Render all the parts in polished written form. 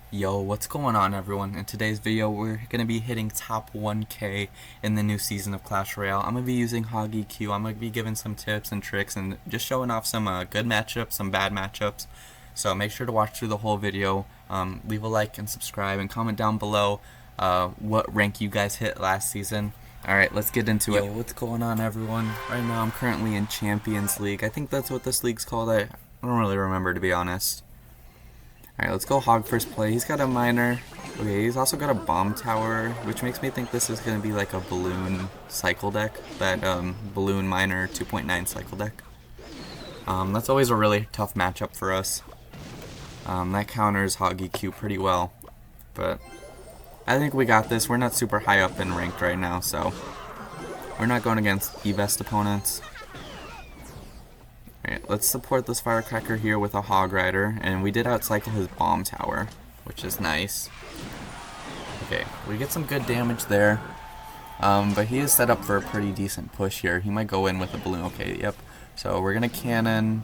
Yo, what's going on everyone? In today's video we're going to be hitting top 1k in the new season of Clash Royale. I'm going to be using Hog EQ. I'm going to be giving some tips and tricks and just showing off some good matchups, some bad matchups. So make sure to watch through the whole video. Leave a like and subscribe and comment down below what rank you guys hit last season. Alright, let's get into it. Yo, what's going on everyone? Right now I'm currently in Champions League. I think that's what this league's called. I don't really remember, to be honest. Alright, let's go Hog first play. He's got a miner. Okay, he's also got a bomb tower, which makes me think this is going to be like a balloon cycle deck. That balloon miner 2.9 cycle deck. That's always a really tough matchup for us. That counters Hog EQ pretty well. But I think we got this. We're not super high up in ranked right now, so we're not going against E-Best opponents. Alright, let's support this firecracker here with a Hog Rider, and we did outcycle his bomb tower, which is nice. Okay, we get some good damage there, but he is set up for a pretty decent push here. He might go in with a balloon. Okay, yep. So we're gonna cannon,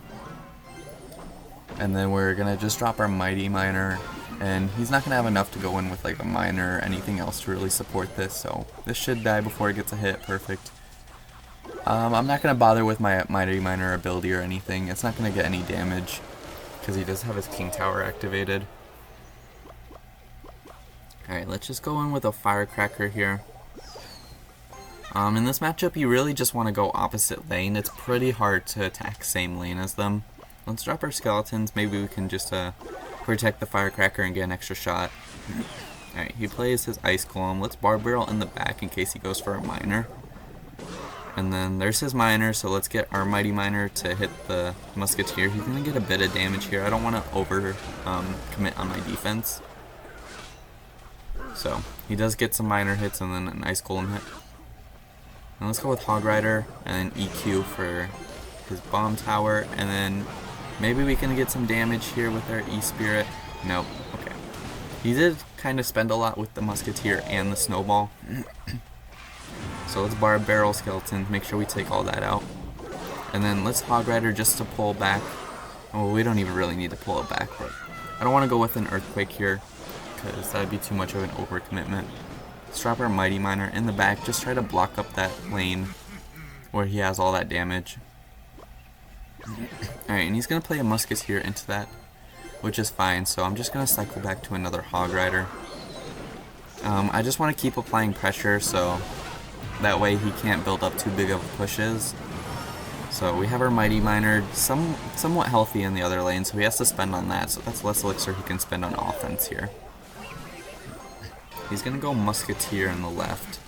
and then we're gonna just drop our mighty miner, and he's not gonna have enough to go in with like a miner or anything else to really support this. So this should die before it gets a hit. Perfect. I'm not going to bother with my Mighty Miner ability or anything. It's not going to get any damage because he does have his King Tower activated. Alright, let's just go in with a Firecracker here. In this matchup, you really just want to go opposite lane. It's pretty hard to attack same lane as them. Let's drop our skeletons. Maybe we can just protect the Firecracker and get an extra shot. Alright, he plays his Ice Golem. Let's Bar Barrel in the back in case he goes for a Miner. And then there's his miner, so let's get our mighty miner to hit the musketeer. He's going to get a bit of damage here. I don't want to over commit on my defense. So he does get some miner hits and then an ice golem hit. And let's go with Hog Rider and then EQ for his bomb tower, and then maybe we can get some damage here with our E-Spirit. Nope. Okay. He did kind of spend a lot with the musketeer and the snowball. So let's bar barrel skeleton, make sure we take all that out. And then let's Hog Rider just to pull back. Oh, we don't even really need to pull it back, but I don't want to go with an Earthquake here because that would be too much of an overcommitment. Let's drop our Mighty Miner in the back, just try to block up that lane where he has all that damage. Alright, and he's going to play a Musketeer into that, which is fine, so I'm just going to cycle back to another Hog Rider. I just want to keep applying pressure, so that way he can't build up too big of pushes. So we have our Mighty Miner somewhat healthy in the other lane, so he has to spend on that. So that's less elixir he can spend on offense here. He's going to go Musketeer in the left.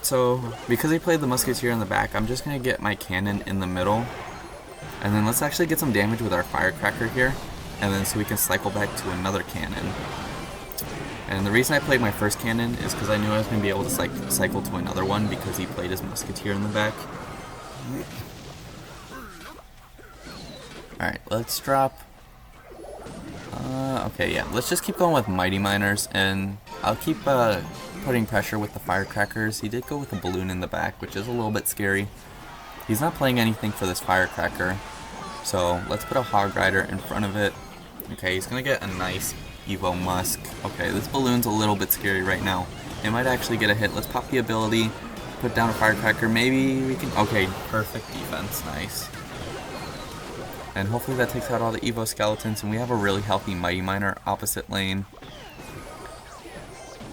So because he played the Musketeer in the back, I'm just going to get my cannon in the middle. And then let's actually get some damage with our Firecracker here. And then so we can cycle back to another cannon. And the reason I played my first cannon is because I knew I was going to be able to cycle to another one because he played his musketeer in the back. Alright, let's drop... okay, yeah, let's just keep going with Mighty Miners, and I'll keep putting pressure with the Firecrackers. He did go with a balloon in the back, which is a little bit scary. He's not playing anything for this Firecracker, so let's put a Hog Rider in front of it. Okay, he's going to get a nice Evo Musk. Okay, this balloon's a little bit scary right now. It might actually get a hit. Let's pop the ability, put down a Firecracker. Maybe we can... Okay, perfect defense. Nice. And hopefully that takes out all the Evo skeletons, and we have a really healthy Mighty Miner opposite lane.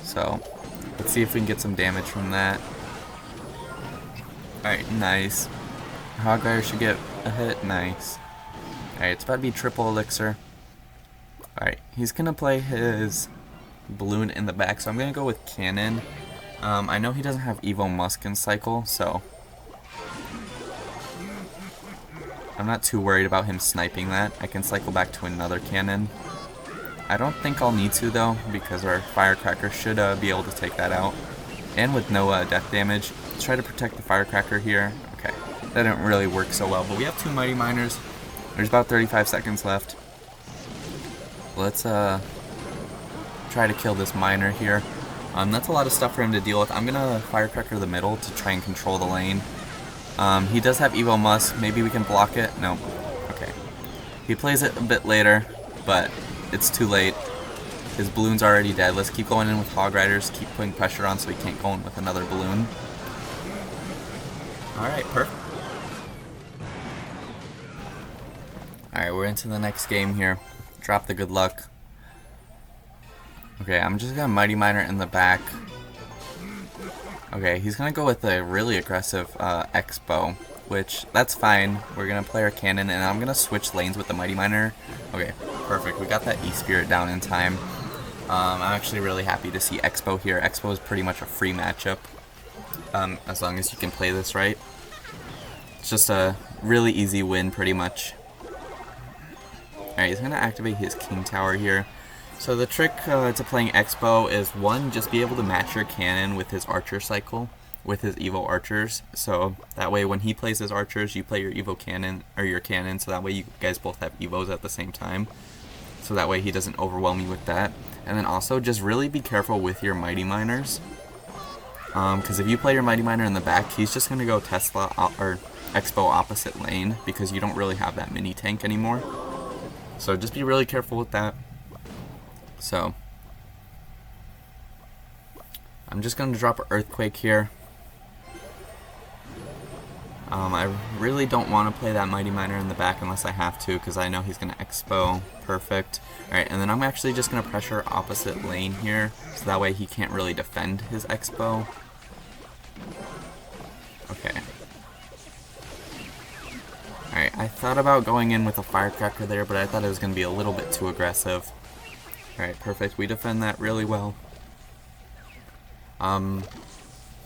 So, let's see if we can get some damage from that. Alright, nice. Hog Rider should get a hit. Nice. Alright, it's about to be triple elixir. Alright, he's going to play his balloon in the back, so I'm going to go with cannon. I know he doesn't have Evo Musk in cycle, so I'm not too worried about him sniping that. I can cycle back to another cannon. I don't think I'll need to, though, because our Firecracker should be able to take that out. And with no death damage, let's try to protect the Firecracker here. Okay, that didn't really work so well, but we have two Mighty Miners. There's about 35 seconds left. Let's try to kill this miner here. That's a lot of stuff for him to deal with. I'm gonna Firecracker the middle to try and control the lane. He does have Evo Musk. Maybe we can block it. No. Okay. He plays it a bit later, but it's too late. His balloon's already dead. Let's keep going in with Hog Riders, keep putting pressure on so he can't go in with another balloon. Alright, perfect. Alright, we're into the next game here. Drop the good luck. Okay, I'm just gonna Mighty Miner in the back. Okay, he's gonna go with a really aggressive X-Bow, which, that's fine. We're gonna play our cannon, and I'm gonna switch lanes with the Mighty Miner. Okay, perfect. We got that E-Spirit down in time. I'm actually really happy to see X-Bow here. X-Bow is pretty much a free matchup, as long as you can play this right. It's just a really easy win, pretty much. Alright, he's gonna activate his King Tower here. So the trick to playing X-Bow is, one, just be able to match your cannon with his archer cycle, with his Evo archers. So that way when he plays his archers, you play your Evo cannon, or your cannon, so that way you guys both have Evos at the same time. So that way he doesn't overwhelm you with that. And then also just really be careful with your Mighty Miners. Because if you play your Mighty Miner in the back, he's just going to go Tesla or X-Bow opposite lane, because you don't really have that mini tank anymore. So just be really careful with that. So, I'm just going to drop an Earthquake here. I really don't want to play that Mighty Miner in the back unless I have to, because I know he's going to X-Bow. Perfect. Alright, and then I'm actually just going to pressure opposite lane here, so that way he can't really defend his X-Bow. Okay. Alright, I thought about going in with a Firecracker there, but I thought it was going to be a little bit too aggressive. Alright, perfect. We defend that really well.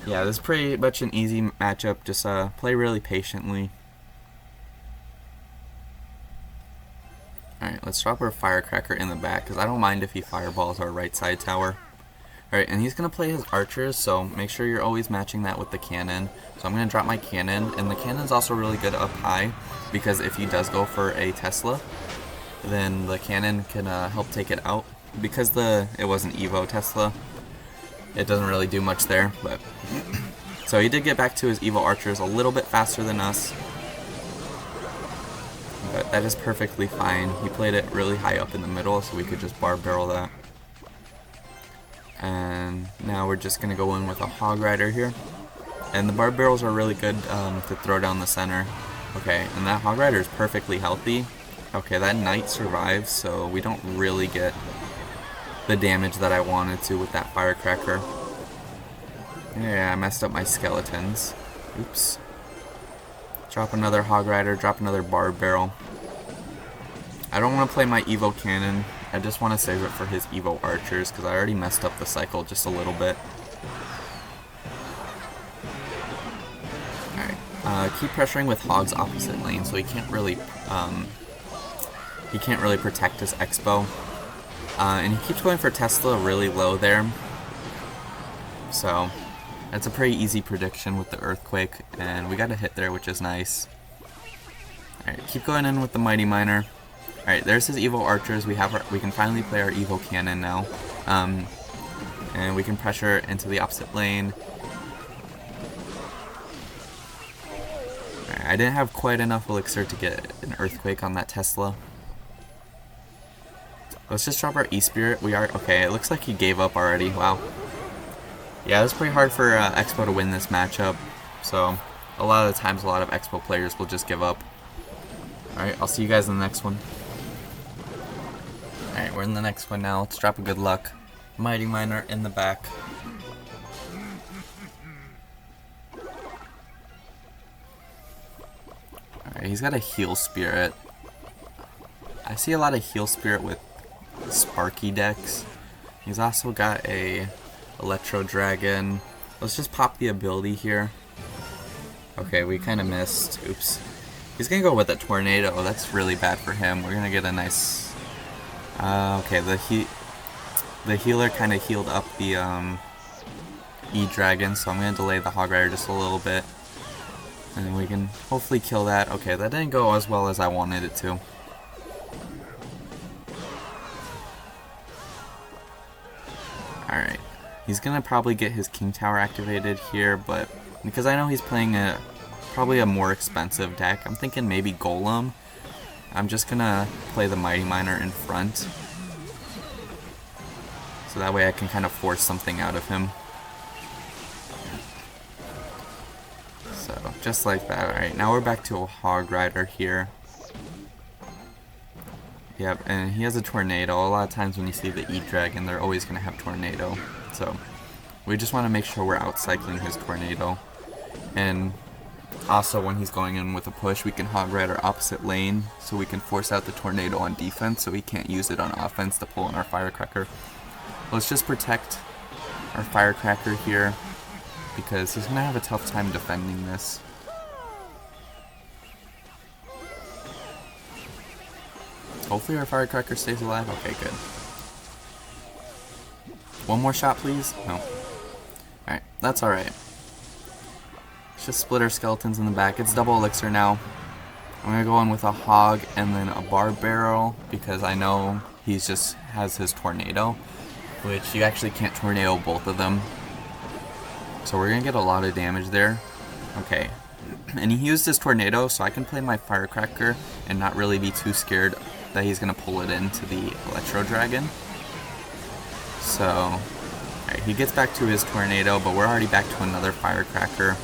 Yeah, this is pretty much an easy matchup. Just play really patiently. Alright, let's drop our Firecracker in the back, because I don't mind if he fireballs our right side tower. Alright, and he's going to play his archers, so make sure you're always matching that with the cannon. So I'm going to drop my cannon, and the cannon's also really good up high, because if he does go for a Tesla, then the cannon can help take it out. Because it was an Evo Tesla, it doesn't really do much there, but so he did get back to his Evo archers a little bit faster than us, but that is perfectly fine. He played it really high up in the middle, so we could just bar barrel that. And now we're just gonna go in with a Hog Rider here, and the bar barrels are really good to throw down the center. Okay, and that Hog Rider is perfectly healthy. Okay, that Knight survives, so we don't really get the damage that I wanted to with that Firecracker. Yeah, I messed up my skeletons. Oops. Drop another Hog Rider, drop another Barb Barrel. I don't want to play my Evo Cannon. I just want to save it for his Evo Archers, because I already messed up the cycle just a little bit. Alright, keep pressuring with Hog's opposite lane, so he can't really protect his X-Bow. And he keeps going for Tesla really low there. So, that's a pretty easy prediction with the Earthquake, and we got a hit there, which is nice. Alright, keep going in with the Mighty Miner. Alright, there's his Evo Archers. We can finally play our Evo Cannon now. And we can pressure into the opposite lane. Alright, I didn't have quite enough elixir to get an Earthquake on that Tesla. Let's just drop our E-Spirit. Okay, it looks like he gave up already. Wow. Yeah, it's pretty hard for X-Bow to win this matchup. So, a lot of the times, a lot of X-Bow players will just give up. Alright, I'll see you guys in the next one. Alright, we're in the next one now. Let's drop a good luck. Mighty Miner in the back. Alright, he's got a Heal Spirit. I see a lot of Heal Spirit with Sparky decks. He's also got a Electro Dragon. Let's just pop the ability here. Okay, we kind of missed. Oops. He's gonna go with a Tornado. That's really bad for him. We're gonna get a nice. Okay, the healer kind of healed up the E-Dragon, so I'm gonna delay the Hog Rider just a little bit, and then we can hopefully kill that. Okay, that didn't go as well as I wanted it to. Alright, he's gonna probably get his King Tower activated here, but because I know he's playing probably a more expensive deck, I'm thinking maybe Golem. I'm just gonna play the Mighty Miner in front, So that way I can kind of force something out of him. So, just like that. Alright, now we're back to a Hog Rider here. Yep, and he has a Tornado. A lot of times when you see the E-Dragon, they're always going to have Tornado. So, we just want to make sure we're outcycling his Tornado. And also, when he's going in with a push, we can Hog Rider opposite lane, so we can force out the Tornado on defense, so he can't use it on offense to pull in our Firecracker. Let's just protect our Firecracker here, because he's going to have a tough time defending this. Hopefully our Firecracker stays alive. Okay, good. One more shot, please? No. Alright, that's alright. Let's just split our skeletons in the back. It's double elixir now. I'm going to go in with a Hog and then a Barb Barrel, because I know he just has his Tornado, which you actually can't Tornado both of them. So we're going to get a lot of damage there. Okay. And he used his Tornado, so I can play my Firecracker and not really be too scared that he's going to pull it into the Electro Dragon. So, alright, he gets back to his Tornado, but we're already back to another Firecracker.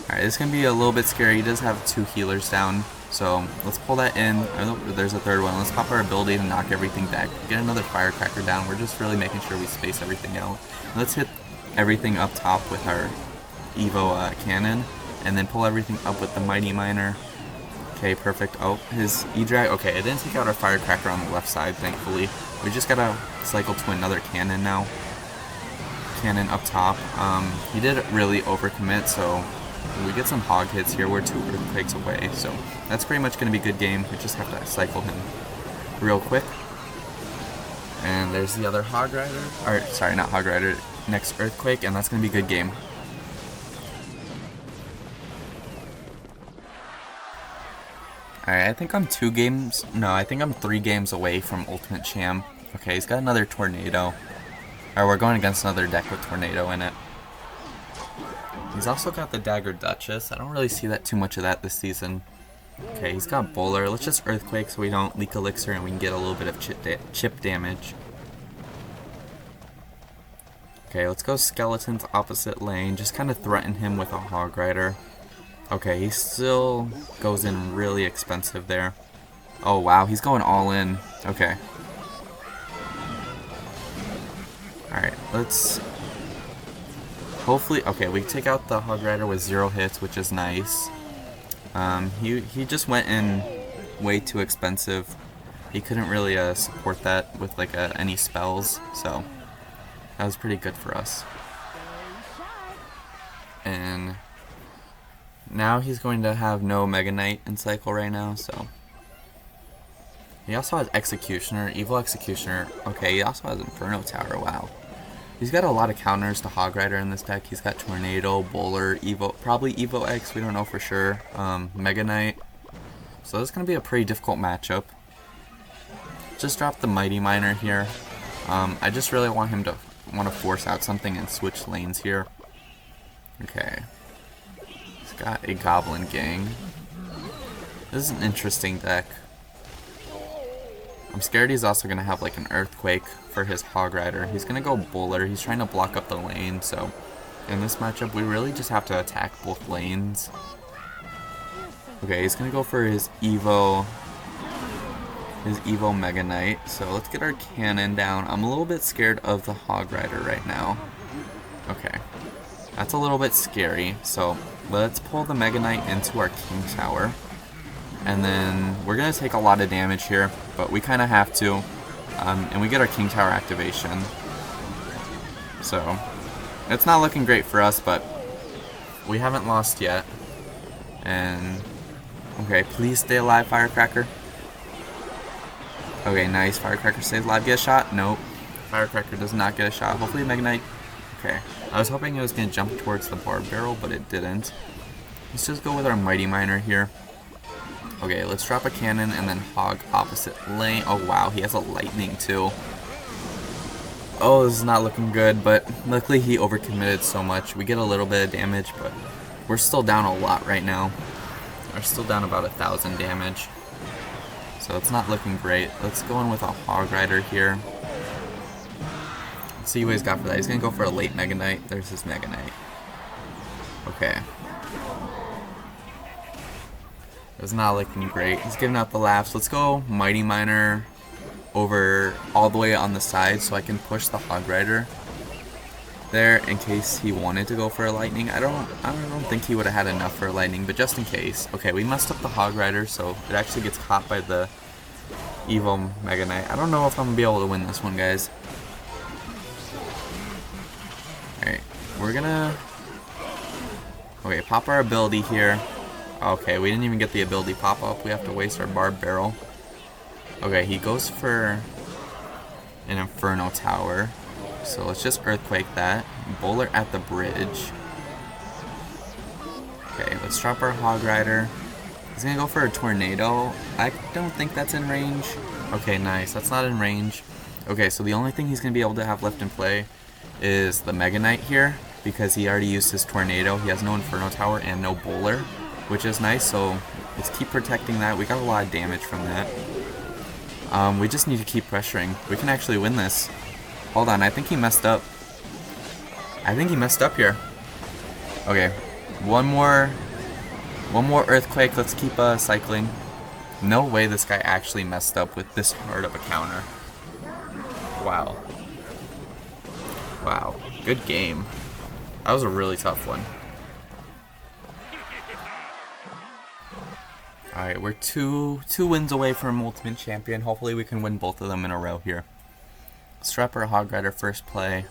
Alright, this is going to be a little bit scary. He does have 2 healers down, so let's pull that in. Oh, there's a third one. Let's pop our ability to knock everything back. Get another Firecracker down. We're just really making sure we space everything out. Let's hit everything up top with our Evo cannon, and then pull everything up with the Mighty Miner. Okay, perfect. Oh, his E-Drag. Okay, it didn't take out our Firecracker on the left side, thankfully. We just gotta cycle to another cannon now. Cannon up top. He did really overcommit, so we get some hog hits here. We're 2 earthquakes away, so that's pretty much gonna be a good game. We just have to cycle him real quick. And there's the other Hog Rider. Or, sorry, not Hog Rider. Next earthquake, and that's gonna be a good game. Alright, I think I'm 3 games away from Ultimate Champ. Okay, he's got another Tornado. Or we're going against another deck with Tornado in it. He's also got the Dagger Duchess. I don't really see that too much of that this season. Okay, he's got Bowler. Let's just Earthquake so we don't leak Elixir and we can get a little bit of chip damage. Okay, let's go Skeletons opposite lane. Just kind of threaten him with a Hog Rider. Okay, he still goes in really expensive there. Oh wow, he's going all in. Okay. Alright, let's... Hopefully... Okay, we take out the Hog Rider with 0 hits, which is nice. He just went in way too expensive. He couldn't really support that with like any spells, so that was pretty good for us. And now he's going to have no Mega Knight in cycle right now, so... He also has Executioner, Evil Executioner. Okay, he also has Inferno Tower, wow. He's got a lot of counters to Hog Rider in this deck. He's got Tornado, Bowler, Evo, probably Evo X, we don't know for sure. Mega Knight. So this is going to be a pretty difficult matchup. Just drop the Mighty Miner here. I just really want him to force out something and switch lanes here. Okay. Got a Goblin Gang. This is an interesting deck. I'm scared he's also going to have like an Earthquake for his Hog Rider. He's going to go Bowler. He's trying to block up the lane, so in this matchup we really just have to attack both lanes. Okay, he's going to go for his Evo Mega Knight. So let's get our cannon down. I'm a little bit scared of the Hog Rider right now. Okay. That's a little bit scary, so let's pull the Mega Knight into our King Tower. And then we're going to take a lot of damage here, but we kind of have to. And we get our King Tower activation. So, it's not looking great for us, but we haven't lost yet. And, okay, please stay alive, Firecracker. Okay, nice. Firecracker stays alive. Get a shot? Nope. Firecracker does not get a shot. Hopefully Mega Knight... Okay, I was hoping it was going to jump towards the Barb Barrel, but it didn't. Let's just go with our Mighty Miner here. Okay, let's drop a cannon and then Hog opposite lane. Oh wow, he has a Lightning too. Oh, this is not looking good, but luckily he overcommitted so much. We get a little bit of damage, but we're still down a lot right now. We're still down about 1,000 damage. So it's not looking great. Let's go in with a Hog Rider here. Let's see what he's got for that. He's gonna go for a late Mega Knight. There's his Mega Knight. Okay. It was not looking great. He's giving out the laughs. Let's go Mighty Miner over all the way on the side so I can push the Hog Rider there in case he wanted to go for a lightning. I don't think he would have had enough for a lightning, but just in case. Okay, we messed up the Hog Rider, so it actually gets caught by the Evo Mega Knight. I don't know if I'm gonna be able to win this one, guys. Alright, we're gonna pop our ability here. Okay, we didn't even get the ability pop up. We have to waste our Barb Barrel. Okay, he goes for an Inferno Tower. So let's just Earthquake that. Bowler at the bridge. Okay, let's drop our Hog Rider. He's gonna go for a Tornado. I don't think that's in range. Okay, nice. That's not in range. Okay, so the only thing he's gonna be able to have left in play is the Mega Knight here, because he already used his Tornado. He has no Inferno Tower and no Bowler, which is nice, so let's keep protecting that. We got a lot of damage from that. We just need to keep pressuring. We can actually win this. Hold on, I think he messed up. I think he messed up here. Okay, one more Earthquake. Let's keep cycling. No way this guy actually messed up with this hard of a counter. Wow. Wow, good game. That was a really tough one. Alright, we're two wins away from Ultimate Champion. Hopefully we can win both of them in a row here. Let's drop our Hog Rider first play.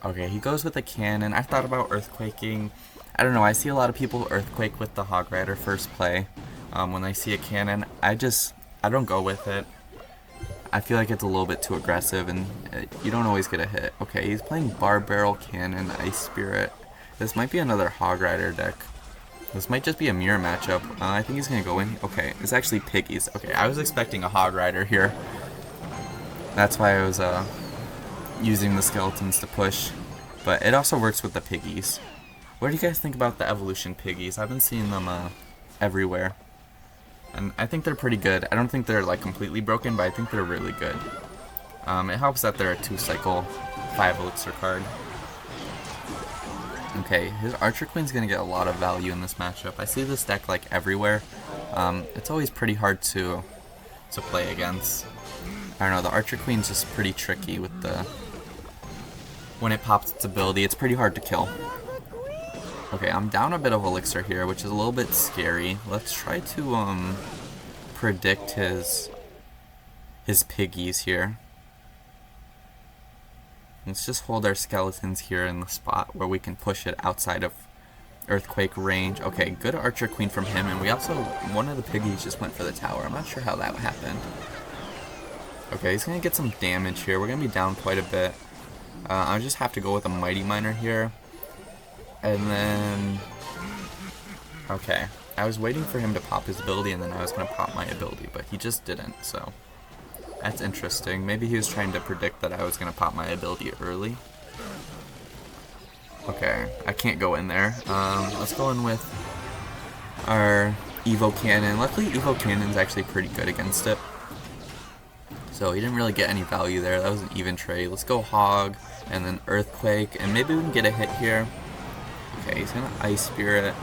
Okay, he goes with a cannon. I thought about Earthquaking. I don't know, I see a lot of people Earthquake with the Hog Rider first play. When I see a cannon, I don't go with it. I feel like it's a little bit too aggressive and you don't always get a hit. Okay, he's playing Barb Barrel, Cannon, Ice Spirit. This might be another Hog Rider deck. This might just be a mirror matchup. I think he's going to go in. Okay, it's actually Piggies. Okay, I was expecting a Hog Rider here. That's why I was using the skeletons to push. But it also works with the Piggies. What do you guys think about the Evolution Piggies? I've been seeing them everywhere. And I think they're pretty good. I don't think they're like completely broken, but I think they're really good. It helps that they're a 2-cycle 5 elixir card. Okay, his Archer Queen's gonna get a lot of value in this matchup. I see this deck like everywhere. It's always pretty hard to play against. I don't know, the Archer Queen's just pretty tricky with the... When it pops its ability, it's pretty hard to kill. Okay, I'm down a bit of elixir here, which is a little bit scary. Let's try to predict his Piggies here. Let's just hold our skeletons here in the spot where we can push it outside of Earthquake range. Okay, good Archer Queen from him, and we also, one of the Piggies just went for the tower. I'm not sure how that happened. Okay, he's gonna get some damage here. We're gonna be down quite a bit. I just have to go with a Mighty Miner here. And then... Okay, I was waiting for him to pop his ability, and then I was gonna pop my ability, but he just didn't, so... That's interesting. Maybe he was trying to predict that I was gonna pop my ability early. Okay, I can't go in there. Let's go in with our Evo Cannon. Luckily, Evo Cannon's actually pretty good against it. So he didn't really get any value there. That was an even trade. Let's go Hog, and then Earthquake, and maybe we can get a hit here. Okay, he's gonna Ice Spirit.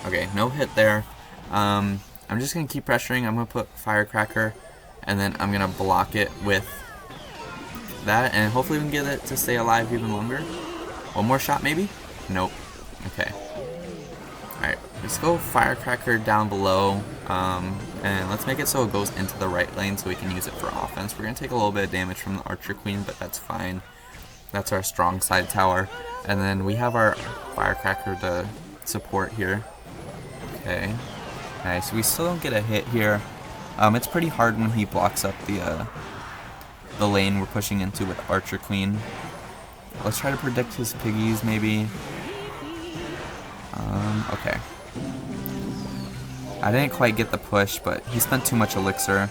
Okay, no hit there. I'm just gonna keep pressuring. I'm gonna put Firecracker, and then I'm gonna block it with that, and hopefully we can get it to stay alive even longer. One more shot, maybe? Nope. Okay. Alright, let's go Firecracker down below, and let's make it so it goes into the right lane so we can use it for offense. We're gonna take a little bit of damage from the Archer Queen, but that's fine. That's our strong side tower. And then we have our Firecracker to support here. Okay. Nice. We still don't get a hit here. It's pretty hard when he blocks up the lane we're pushing into with Archer Queen. Let's try to predict his Piggies, maybe. Okay. I didn't quite get the push, but he spent too much elixir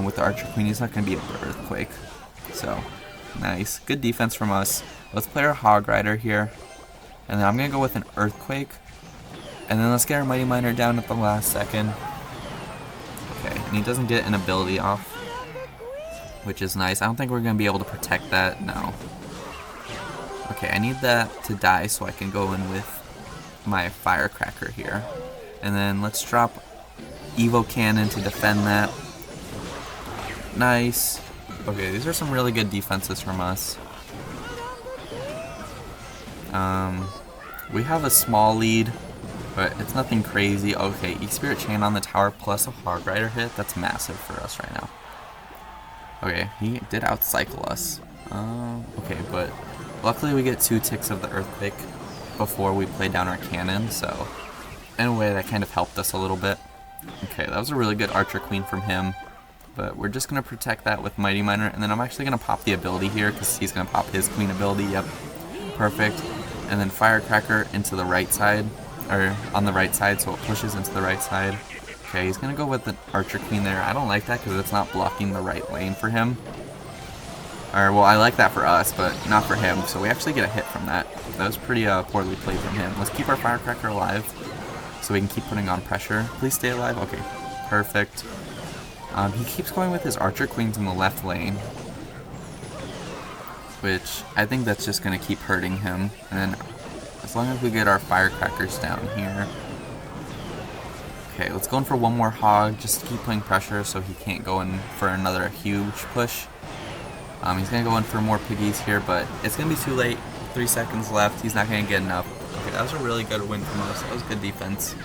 with the Archer Queen. He's not going to be able to Earthquake. So, nice. Good defense from us. Let's play our Hog Rider here. And then I'm going to go with an Earthquake. And then let's get our Mighty Miner down at the last second. Okay, and he doesn't get an ability off. which is nice. I don't think we're going to be able to protect that. No. Okay, I need that to die so I can go in with my firecracker here. And then let's drop Evo Cannon to defend that. Nice. Okay, these are some really good defenses from us. We have a small lead, but it's nothing crazy. Okay, E-Spirit Chain on the tower plus a Hog Rider hit. That's massive for us right now. Okay, he did outcycle us. Okay, but luckily we get 2 ticks of the Earthquake before we play down our cannon, so in a way that kind of helped us a little bit. Okay, that was a really good Archer Queen from him, but we're just going to protect that with Mighty Miner, and then I'm actually going to pop the ability here because he's going to pop his Queen ability. Yep, perfect. And then Firecracker into the right side, or on the right side, so it pushes into the right side. Okay, he's going to go with the Archer Queen there. I don't like that because it's not blocking the right lane for him. Or, well, I like that for us, but not for him. So we actually get a hit from that. That was pretty poorly played from him. Let's keep our Firecracker alive so we can keep putting on pressure. Please stay alive. Okay, perfect. He keeps going with his Archer Queens in the left lane, which I think that's just going to keep hurting him. And then as long as we get our Firecrackers down here. Okay, let's go in for one more Hog just to keep putting pressure so he can't go in for another huge push. He's going to go in for more piggies here, but it's going to be too late. 3 seconds left. He's not going to get enough. Okay, that was a really good win from us. That was good defense.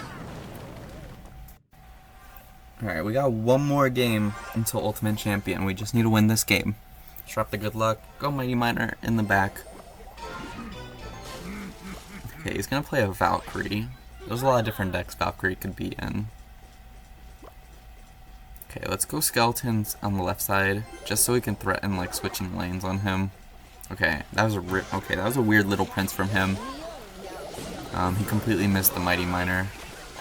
Alright, we got one more game until Ultimate Champion. We just need to win this game. Drop the good luck. Go Mighty Miner in the back. Okay, he's going to play a Valkyrie. There's a lot of different decks Valkyrie could be in. Okay, let's go Skeletons on the left side, just so we can threaten like switching lanes on him. Okay, that was a weird little Prince from him. He completely missed the Mighty Miner,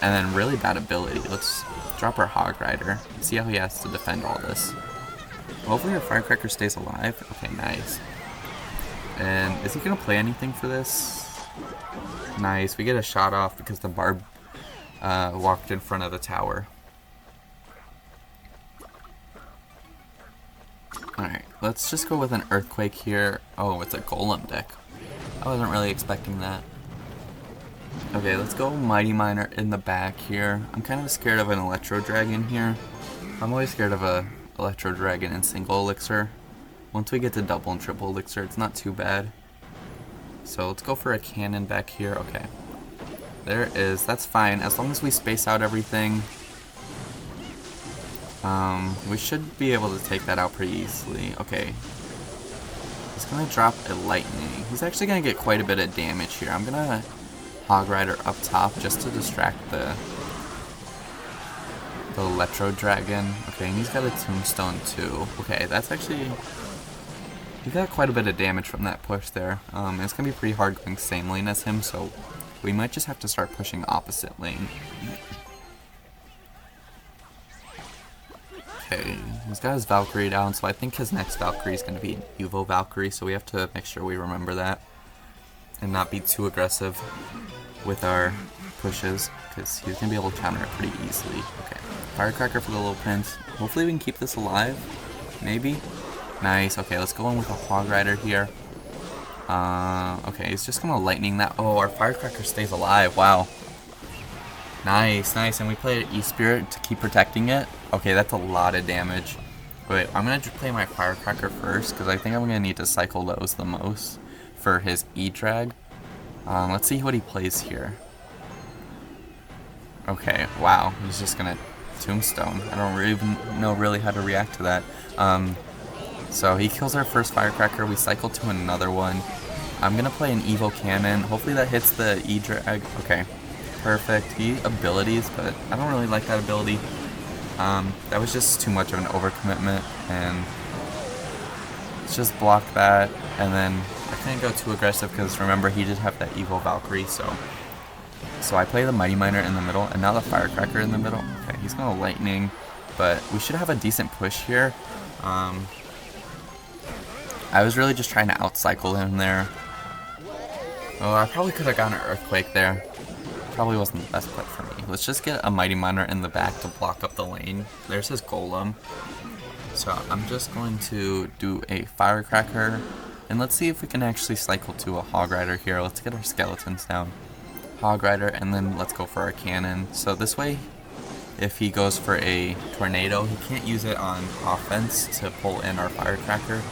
and then really bad ability. Let's drop our Hog Rider. See how he has to defend all this. Hopefully our Firecracker stays alive. Okay, nice. And is he gonna play anything for this? Nice. We get a shot off because the Barb walked in front of the tower. Alright, let's just go with an Earthquake here. Oh, it's a Golem deck. I wasn't really expecting that. Okay, let's go Mighty Miner in the back here. I'm kind of scared of an Electro Dragon here. I'm always scared of a Electro Dragon in single elixir. Once we get to double and triple elixir, it's not too bad. So let's go for a cannon back here. Okay, there it is. That's fine as long as we space out everything. We should be able to take that out pretty easily. Okay, he's gonna drop a lightning. He's actually gonna get quite a bit of damage here. I'm gonna Hog Rider up top just to distract the Electro Dragon. Okay, and he's got a Tombstone too. Okay, that's actually, he got quite a bit of damage from that push there. It's gonna be pretty hard going same lane as him, so we might just have to start pushing opposite lane. Okay, he's got his Valkyrie down, so I think his next Valkyrie is going to be an Evo Valkyrie, so we have to make sure we remember that and not be too aggressive with our pushes, because he's going to be able to counter it pretty easily. Okay, Firecracker for the little Prince. Hopefully we can keep this alive, maybe? Nice. Okay, let's go in with a Hog Rider here. Okay, he's just going to lightning that. Oh, our Firecracker stays alive. Wow. Nice, nice. And we play E-Spirit to keep protecting it. Okay, that's a lot of damage. Wait, I'm going to play my Firecracker first, because I think I'm going to need to cycle those the most for his E-Drag. Let's see what he plays here. Okay, wow. He's just going to Tombstone. I don't even know really how to react to that. So he kills our first Firecracker. We cycle to another one. I'm going to play an Evo Cannon. Hopefully that hits the E-Drag. Okay. Perfect. He abilities, but I don't really like that ability. That was just too much of an overcommitment, and let's just block that. And then I couldn't go too aggressive because remember he did have that Evo Valkyrie, so I play the Mighty Miner in the middle, and now the Firecracker in the middle. Okay, he's gonna lightning, but we should have a decent push here. I was really just trying to outcycle him there. Oh, I probably could have gotten an Earthquake there. Probably wasn't the best play for me. Let's just get a Mighty Miner in the back to block up the lane. There's his Golem. So I'm just going to do a firecracker, and let's see if we can actually cycle to a hog rider here. Let's get our skeletons down. Hog rider, and then let's go for our cannon. So this way, if he goes for a tornado, he can't use it on offense to pull in our firecracker.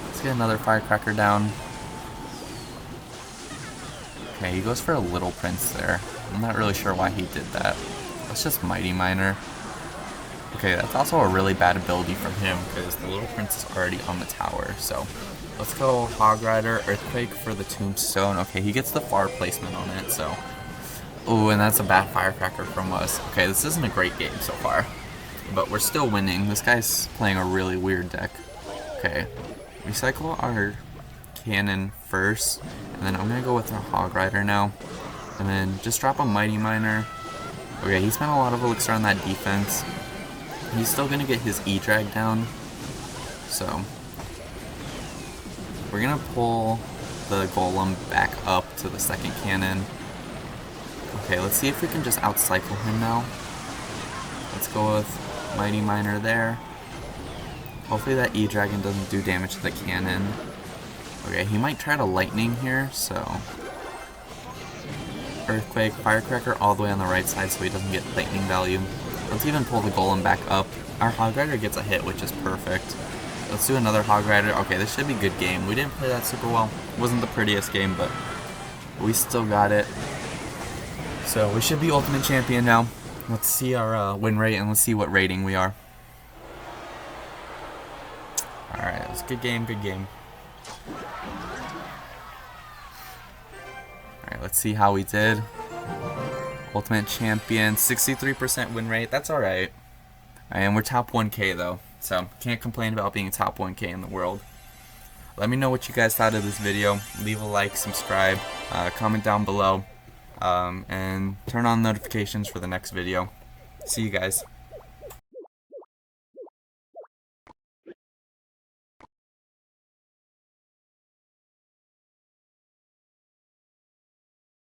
Let's get another firecracker down. Okay, he goes for a little prince there. I'm not really sure why he did that. Let's just mighty miner. Okay, that's also a really bad ability from him because the little prince is already on the tower. So let's go hog rider, earthquake for the tombstone. Okay, he gets the far placement on it, so. Ooh, and that's a bad firecracker from us. Okay, this isn't a great game so far, but we're still winning. This guy's playing a really weird deck. Okay, recycle our cannon first, and then I'm gonna go with our hog rider now, and then just drop a mighty miner. Okay, he spent a lot of elixir on that defense. He's still gonna get his E-drag down, so we're gonna pull the golem back up to the second cannon. Okay, let's see if we can just outcycle him now. Let's go with mighty miner there. Hopefully that E-dragon doesn't do damage to the cannon. Okay, he might try to lightning here, so earthquake, firecracker all the way on the right side so he doesn't get lightning value. Let's even pull the golem back up. Our hog rider gets a hit, which is perfect. Let's do another hog rider. Okay, this should be a good game. We didn't play that super well. It wasn't the prettiest game, but we still got it. So we should be ultimate champion now. Let's see our win rate, and let's see what rating we are. Alright, it's a good game, good game. Alright, let's see how we did. Ultimate champion, 63% win rate, that's alright. And we're top 1K though, so can't complain about being top 1K in the world. Let me know what you guys thought of this video. Leave a like, subscribe, comment down below, and turn on notifications for the next video. See you guys.